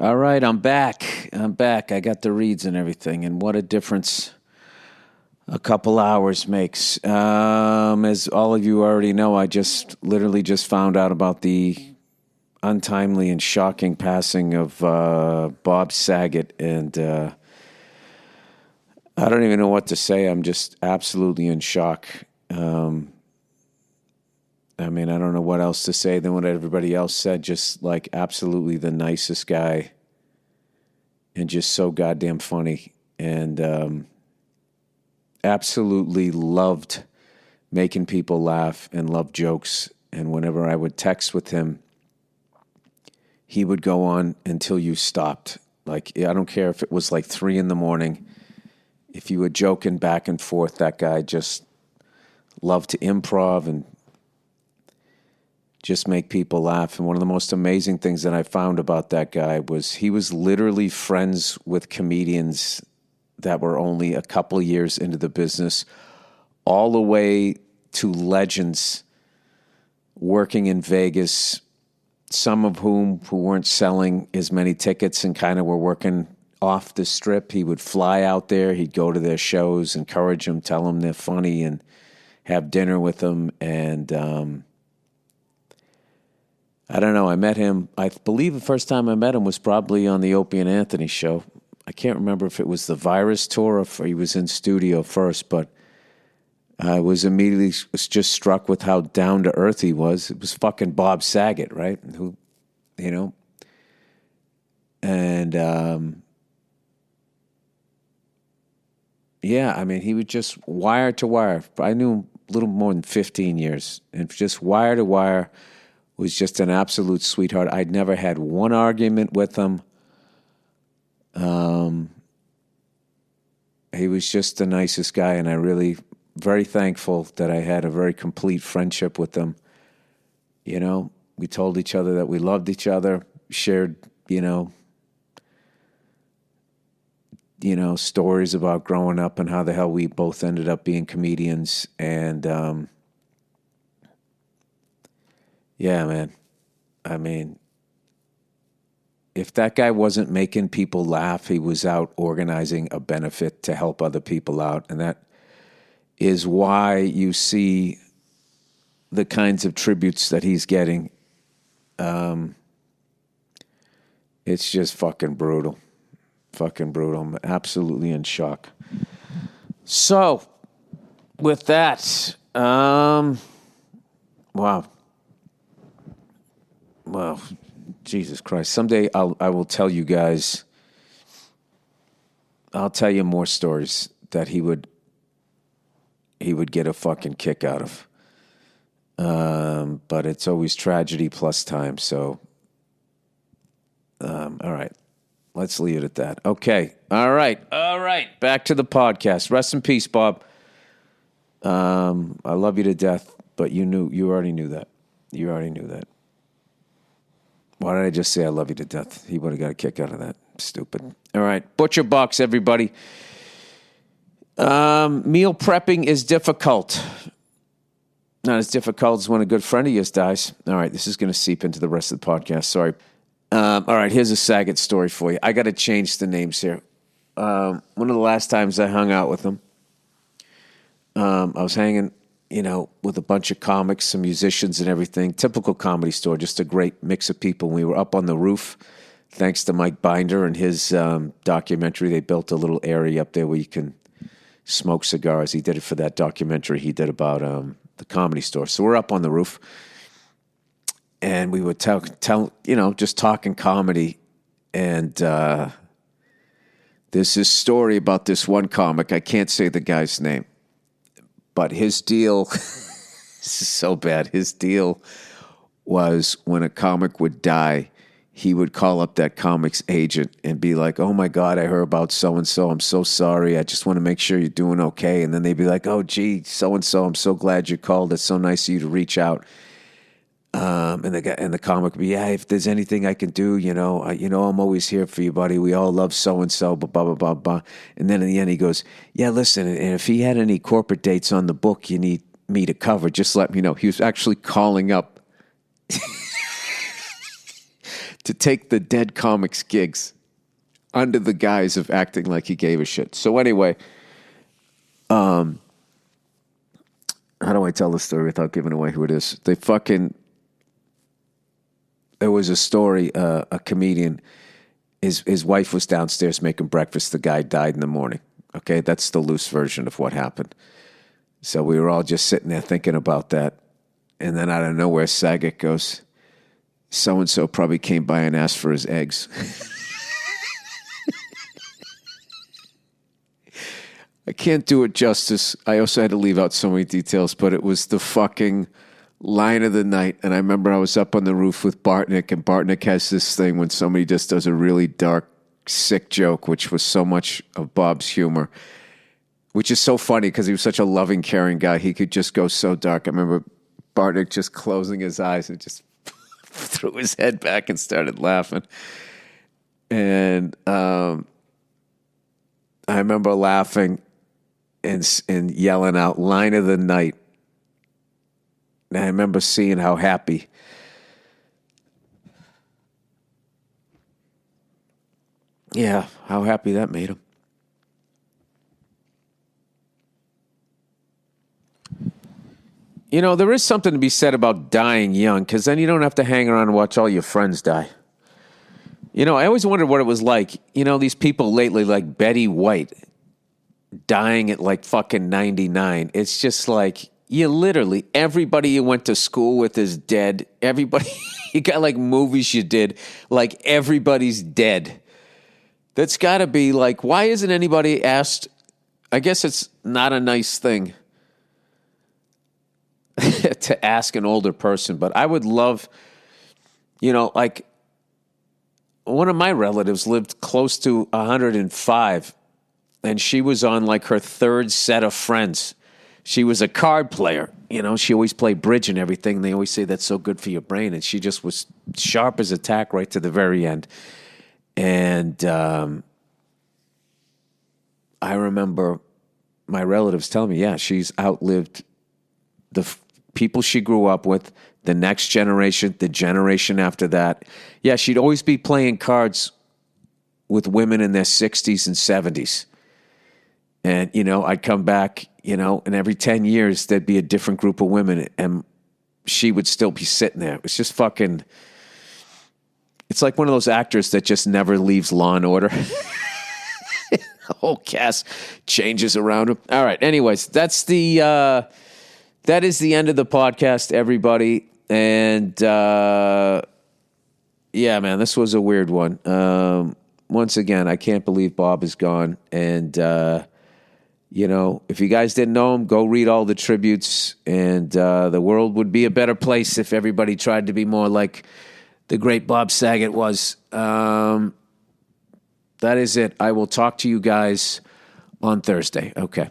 All right, I'm back. I got the reads and everything, and what a difference a couple hours makes. As all of you already know, I literally just found out about the untimely and shocking passing of Bob Saget, and I don't even know what to say. I'm just absolutely in shock. I don't know what else to say than what everybody else said. Just like absolutely the nicest guy and just so goddamn funny. And absolutely loved making people laugh and loved jokes. And whenever I would text with him, he would go on until you stopped. Like, I don't care if it was like 3 a.m. If you were joking back and forth, that guy just loved to improv and just make people laugh. And one of the most amazing things that I found about that guy was he was literally friends with comedians that were only a couple years into the business, all the way to legends working in Vegas, some of who weren't selling as many tickets and kind of were working off the strip. He would fly out there. He'd go to their shows, encourage them, tell them they're funny, and have dinner with them. And I don't know. I met him. I believe the first time I met him was probably on the Opie and Anthony show. I can't remember if it was the Virus tour or if he was in studio first, but I was immediately just struck with how down to earth he was. It was fucking Bob Saget, right? Who, and he was just wire to wire. I knew him a little more than 15 years, and just wire to wire. Was just an absolute sweetheart. I'd never had one argument with him. He was just the nicest guy, and I really very thankful that I had a very complete friendship with him. We told each other that we loved each other, shared, stories about growing up and how the hell we both ended up being comedians. And, yeah, man. If that guy wasn't making people laugh, he was out organizing a benefit to help other people out. And that is why you see the kinds of tributes that he's getting. It's just fucking brutal. Fucking brutal. I'm absolutely in shock. So, with that, wow. Well, Jesus Christ. Someday I will tell you guys, I'll tell you more stories that he would get a fucking kick out of. But it's always tragedy plus time. So, all right. Let's leave it at that. Okay. All right. Back to the podcast. Rest in peace, Bob. I love you to death, but you already knew that. Why did I just say I love you to death? He would have got a kick out of that. Stupid. All right. Butcher Box, everybody. Meal prepping is difficult. Not as difficult as when a good friend of yours dies. All right. This is going to seep into the rest of the podcast. Sorry. All right. Here's a Saget story for you. I got to change the names here. One of the last times I hung out with him, I was hanging with a bunch of comics, some musicians and everything. Typical Comedy Store, just a great mix of people. We were up on the roof, thanks to Mike Binder and his documentary. They built a little area up there where you can smoke cigars. He did it for that documentary he did about the Comedy Store. So we're up on the roof, and we would just talking comedy. And there's this story about this one comic. I can't say the guy's name. But his deal, this is so bad, his deal was when a comic would die, he would call up that comic's agent and be like, oh my God, I heard about so-and-so, I'm so sorry, I just want to make sure you're doing okay. And then they'd be like, oh gee, so-and-so, I'm so glad you called, it's so nice of you to reach out. And the comic would be, yeah, if there's anything I can do, I'm always here for you, buddy. We all love so-and-so, blah, blah, blah, blah. And then in the end he goes, yeah, listen, and if he had any corporate dates on the book you need me to cover, just let me know. He was actually calling up to take the dead comics gigs under the guise of acting like he gave a shit. So anyway, how do I tell the story without giving away who it is? There was a story, a comedian, his wife was downstairs making breakfast. The guy died in the morning. Okay, that's the loose version of what happened. So we were all just sitting there thinking about that. And then out of nowhere, Saget goes, so-and-so probably came by and asked for his eggs. I can't do it justice. I also had to leave out so many details, but it was the fucking line of the night. And I remember I was up on the roof with Bartnick, and Bartnick has this thing when somebody just does a really dark, sick joke, which was so much of Bob's humor, which is so funny because he was such a loving, caring guy. He could just go so dark. I remember Bartnick just closing his eyes and just threw his head back and started laughing. And I remember laughing and yelling out, line of the night. And I remember seeing how happy how happy that made him. You know, there is something to be said about dying young, because then you don't have to hang around and watch all your friends die. You know, I always wondered what it was like. You know, these people lately, like Betty White, dying at like fucking 99. It's just like, you literally, everybody you went to school with is dead. Everybody, you got like movies you did, like everybody's dead. That's got to be like, why isn't anybody asked? I guess it's not a nice thing to ask an older person, but I would love, you know, like one of my relatives lived close to 105, and she was on like her third set of friends. She was a card player. You know, she always played bridge and everything. They always say that's so good for your brain. And she just was sharp as a tack right to the very end. And I remember my relatives telling me, yeah, she's outlived the people she grew up with, the next generation, the generation after that. Yeah, she'd always be playing cards with women in their 60s and 70s. And, you know, I'd come back, you know, and every 10 years there'd be a different group of women, and she would still be sitting there. It was just fucking, it's like one of those actors that just never leaves Law and Order. The whole cast changes around him. All right, anyways, that is the end of the podcast, everybody. And, yeah, man, this was a weird one. Once again, I can't believe Bob is gone. And, you know, if you guys didn't know him, go read all the tributes, and the world would be a better place if everybody tried to be more like the great Bob Saget was. That is it. I will talk to you guys on Thursday. Okay.